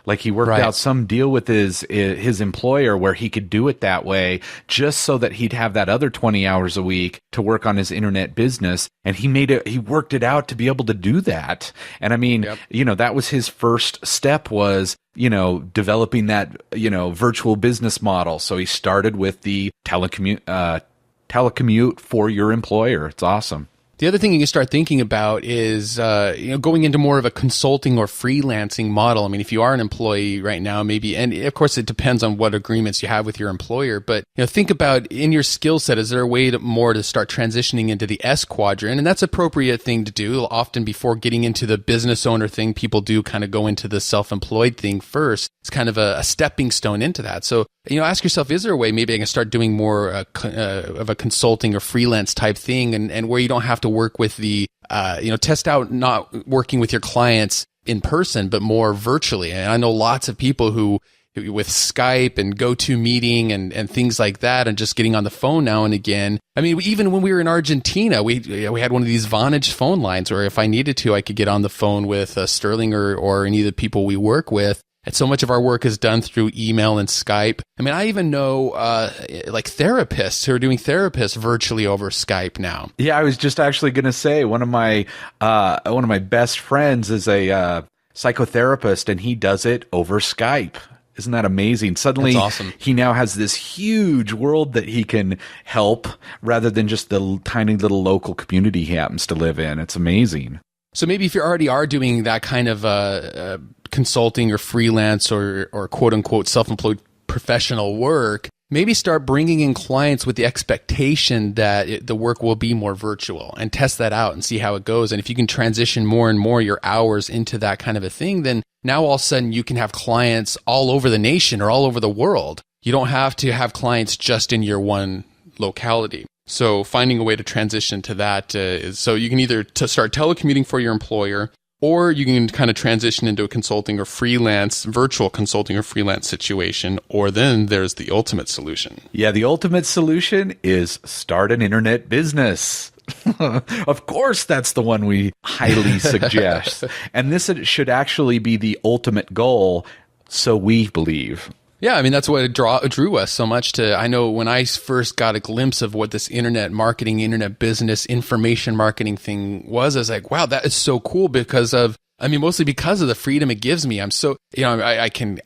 Like he worked out some deal with his employer where he could do it that way just so that he'd have that other 20 hours a week to work on his internet business. And he worked it out to be able to do that. And I mean, that was his first step was, developing that, virtual business model. So he started with the telecommute for your employer. It's awesome. The other thing you can start thinking about is, going into more of a consulting or freelancing model. I mean, if you are an employee right now, maybe, and of course it depends on what agreements you have with your employer, but, think about in your skill set, is there a way to start transitioning into the S quadrant? And that's an appropriate thing to do. Often before getting into the business owner thing, people do kind of go into the self-employed thing first. It's kind of a stepping stone into that. So, ask yourself, is there a way maybe I can start doing more of a consulting or freelance type thing and where you don't have to work with the, test out not working with your clients in person, but more virtually. And I know lots of people who with Skype and GoToMeeting and things like that and just getting on the phone now and again. I mean, even when we were in Argentina, we had one of these Vonage phone lines where if I needed to, I could get on the phone with Sterling or any of the people we work with. And so much of our work is done through email and Skype. I mean, I even know like therapists who are doing therapists virtually over Skype now. Yeah, I was just actually going to say one of my best friends is a psychotherapist, and he does it over Skype. Isn't that amazing? Suddenly, that's awesome. He now has this huge world that he can help rather than just the tiny little local community he happens to live in. It's amazing. So maybe if you already are doing that kind of consulting or freelance or quote unquote self-employed professional work, maybe start bringing in clients with the expectation that the work will be more virtual and test that out and see how it goes. And if you can transition more and more your hours into that kind of a thing, then now all of a sudden you can have clients all over the nation or all over the world. You don't have to have clients just in your one locality. So finding a way to transition to that is so you can either start telecommuting for your employer, or you can kind of transition into a consulting or freelance, virtual consulting or freelance situation, or then there's the ultimate solution. Yeah, the ultimate solution is start an internet business. Of course, that's the one we highly suggest. And this should actually be the ultimate goal, so we believe. Yeah, I mean, that's what drew us so much to, I know when I first got a glimpse of what this internet marketing, internet business, information marketing thing was, I was like, wow, that is so cool mostly because of the freedom it gives me. I'm so, I can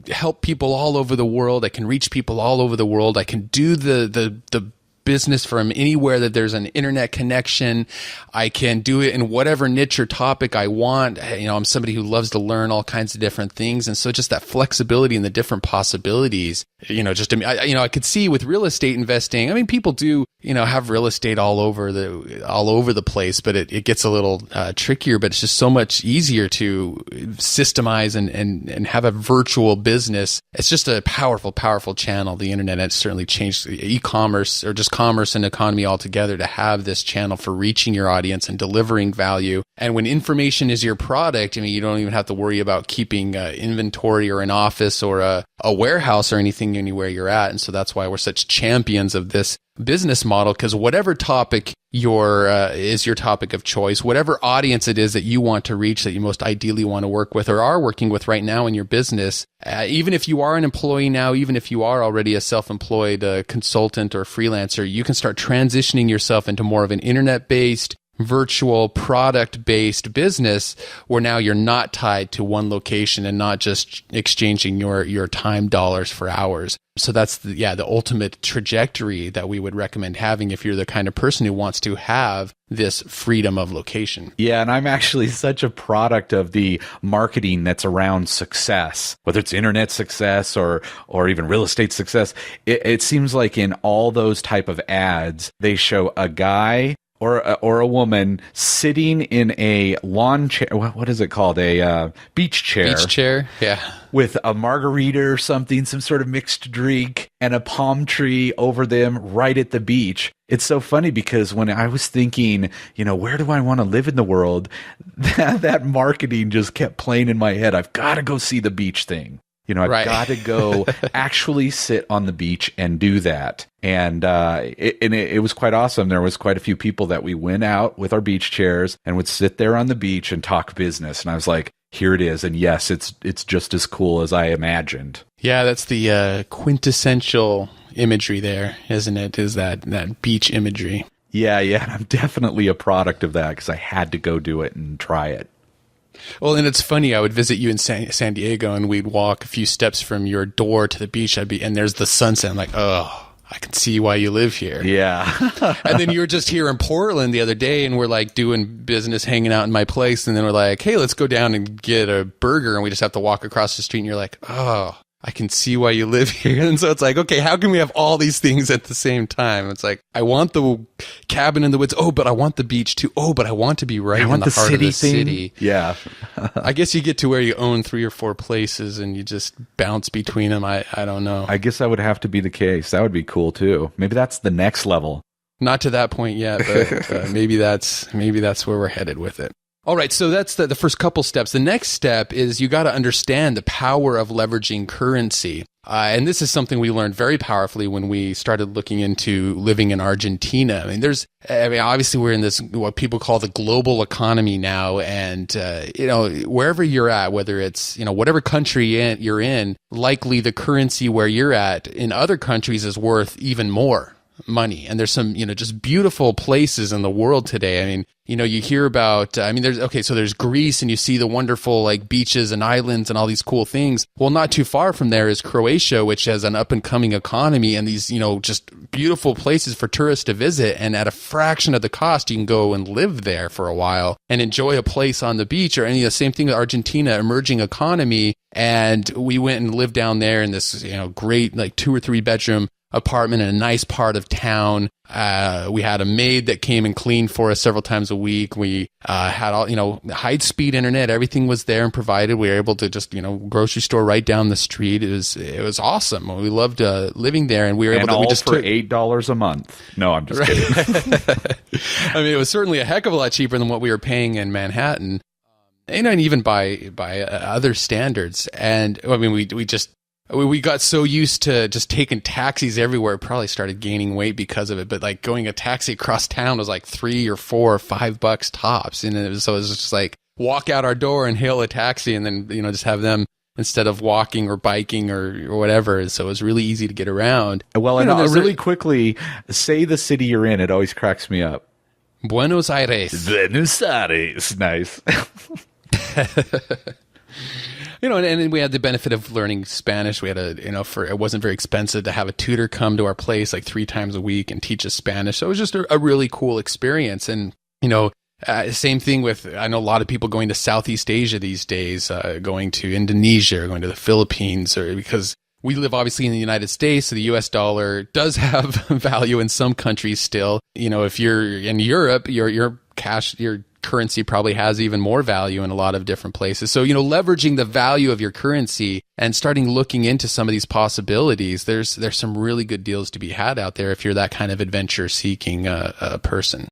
help people all over the world. I can reach people all over the world. I can do the business from anywhere that there's an internet connection. I can do it in whatever niche or topic I want. I'm somebody who loves to learn all kinds of different things. And so just that flexibility and the different possibilities, I could see with real estate investing. I mean, people do, have real estate all over the place, but it gets a little trickier, but it's just so much easier to systemize and have a virtual business. It's just a powerful, powerful channel. The internet has certainly changed e-commerce or just commerce and economy altogether to have this channel for reaching your audience and delivering value. And when information is your product, you don't even have to worry about keeping inventory or an office or a warehouse or anything anywhere you're at. And so that's why we're such champions of this business model, because whatever topic is your topic of choice, whatever audience it is that you want to reach, that you most ideally want to work with or are working with right now in your business, even if you are an employee now, even if you are already a self-employed consultant or freelancer, you can start transitioning yourself into more of an internet-based, virtual product-based business where now you're not tied to one location and not just exchanging your time dollars for hours. So that's the ultimate trajectory that we would recommend having if you're the kind of person who wants to have this freedom of location. Yeah, and I'm actually such a product of the marketing that's around success, whether it's internet success or even real estate success. It seems like in all those type of ads, they show a guy or a woman sitting in a lawn chair. What is it called? A beach chair. Beach chair, yeah. With a margarita or something, some sort of mixed drink, and a palm tree over them right at the beach. It's so funny because when I was thinking, where do I want to live in the world, that marketing just kept playing in my head. I've got to go see the beach thing. I've got to go actually sit on the beach and do that. And it was quite awesome. There was quite a few people that we went out with our beach chairs and would sit there on the beach and talk business. And I was like, here it is. And yes, it's just as cool as I imagined. Yeah, that's the quintessential imagery there, isn't it? Is that beach imagery. Yeah, I'm definitely a product of that because I had to go do it and try it. Well, and it's funny, I would visit you in San Diego, and we'd walk a few steps from your door to the beach, and there's the sunset. I'm like, oh, I can see why you live here. Yeah. And then you were just here in Portland the other day, and we're like doing business, hanging out in my place, and then we're like, hey, let's go down and get a burger, and we just have to walk across the street, and you're like, oh, I can see why you live here. And so it's like, okay, how can we have all these things at the same time? It's like, I want the cabin in the woods. Oh, but I want the beach too. Oh, but I want to be right in the heart of the city. Yeah. I guess you get to where you own 3 or 4 places and you just bounce between them. I don't know. I guess that would have to be the case. That would be cool too. Maybe that's the next level. Not to that point yet, but maybe that's where we're headed with it. All right, so that's the first couple steps. The next step is you got to understand the power of leveraging currency. And this is something we learned very powerfully when we started looking into living in Argentina. Obviously we're in this, what people call the global economy now. And, wherever you're at, whether it's, whatever country you're in, likely the currency where you're at in other countries is worth even more money. And there's some, just beautiful places in the world today. You hear about, there's Greece, and you see the wonderful like beaches and islands and all these cool things. Well, not too far from there is Croatia, which has an up and coming economy and these, just beautiful places for tourists to visit. And at a fraction of the cost, you can go and live there for a while and enjoy a place on the beach. Or the same thing with Argentina, emerging economy. And we went and lived down there in this, great like 2 or 3 bedroom apartment in a nice part of town. We had a maid that came and cleaned for us several times a week. We had all, high speed internet. Everything was there and provided. We were able to just, grocery store right down the street. It was awesome. We loved living there, and we were able to. We just took $8 a month. No, I'm just kidding. It was certainly a heck of a lot cheaper than what we were paying in Manhattan, and even by other standards. And we got so used to just taking taxis everywhere, it probably started gaining weight because of it. But like going a taxi across town was like $3 or $4 or $5 tops. And it was just like walk out our door and hail a taxi and then, just have them instead of walking or biking or whatever. So it was really easy to get around. Well, and really quickly, say the city you're in. It always cracks me up. Buenos Aires. Buenos Aires. Nice. And we had the benefit of learning Spanish. We had it wasn't very expensive to have a tutor come to our place like 3 times a week and teach us Spanish. So it was just a really cool experience. And, same thing with, I know a lot of people going to Southeast Asia these days, going to Indonesia or going to the Philippines, because we live obviously in the United States, so the US dollar does have value in some countries still. If you're in Europe, your currency probably has even more value in a lot of different places. So, leveraging the value of your currency and starting looking into some of these possibilities, there's some really good deals to be had out there if you're that kind of adventure seeking person.